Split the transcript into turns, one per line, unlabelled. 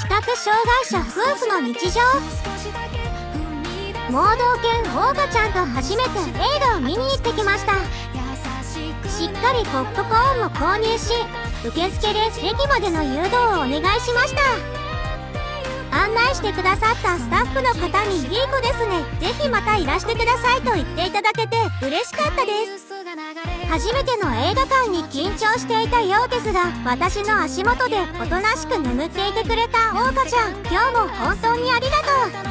覚障害者夫婦の日常。盲導犬オーガちゃんと初めて映画を見に行ってきました。しっかりポップコーンも購入し、受付で席までの誘導をお願いしました。案内してくださったスタッフの方に「いい子ですね、ぜひまたいらしてください」と言っていただけて嬉しかったです。初めての映画館に緊張していたようですが、私の足元でおとなしく眠っていてくれたオーガちゃん、今日も本当にありがとう。